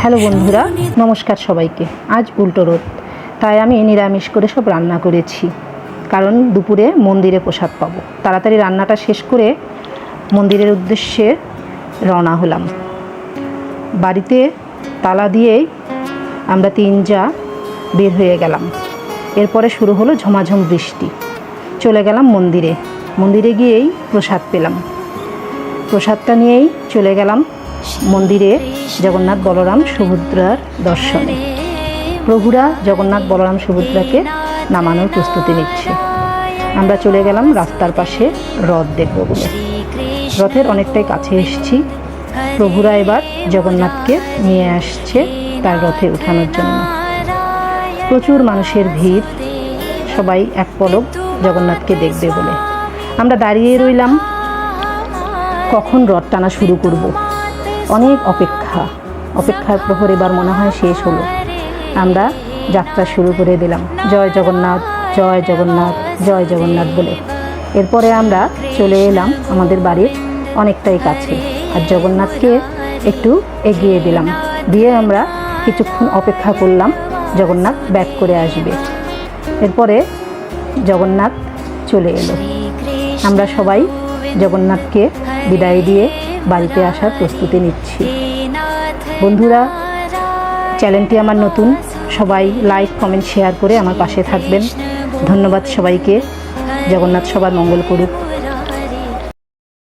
Hello বন্ধুরা, নমস্কার সবাইকে। আজ উল্টো রোদ, তাই আমি নিরামিষ করে সব রান্না করেছি, কারণ দুপুরে মন্দিরে প্রসাদ পাবো। তাড়াতাড়ি রান্নাটা শেষ করে মন্দিরের উদ্দেশ্যে রওনা হলাম। বাড়িতে তালা দিয়েই আমরা তিন যা বের হয়ে গেলাম। এরপরে শুরু হলো ঝমাঝম বৃষ্টি। চলে গেলাম মন্দিরে। মন্দিরে গিয়েই প্রসাদ পেলাম। প্রসাদটা নিয়েই চলে গেলাম মন্দিরে জগন্নাথ বলরাম সুভদ্রার দর্শনে। প্রভুরা জগন্নাথ বলরাম সুভদ্রাকে নামানোর প্রস্তুতি নিচ্ছে। আমরা চলে গেলাম রাস্তার পাশে রথ দেখব বলে। রথের অনেকটাই কাছে এসেছি। প্রভুরা এবার জগন্নাথকে নিয়ে আসছে তার রথে ওঠানোর জন্য। প্রচুর মানুষের ভিড়, সবাই এক পলক জগন্নাথকে দেখবে বলে। আমরা দাঁড়িয়ে রইলাম, কখন রথ টানা শুরু করব। অনেক অপেক্ষার প্রহর এবার মনে হয় শেষ হলো। আমরা যাত্রা শুরু করে দিলাম, জয় জগন্নাথ, জয় জগন্নাথ, জয় জগন্নাথ বলে। এরপরে আমরা চলে এলাম আমাদের বাড়ির অনেকটাই কাছে, আর জগন্নাথকে একটু এগিয়ে দিলাম। দিয়ে আমরা কিছুক্ষণ অপেক্ষা করলাম জগন্নাথ ব্যাক করে আসবে। এরপরে জগন্নাথ চলে এলো। আমরা সবাই জগন্নাথকে বিদায় দিয়ে বাড়িতে আসার প্রস্তুতি নিচ্ছি। বন্ধুরা, চ্যানেলটি আমার নতুন, সবাই লাইক কমেন্ট শেয়ার করে আমার পাশে থাকবেন। ধন্যবাদ সবাইকে। জগন্নাথ সবার মঙ্গল করুক।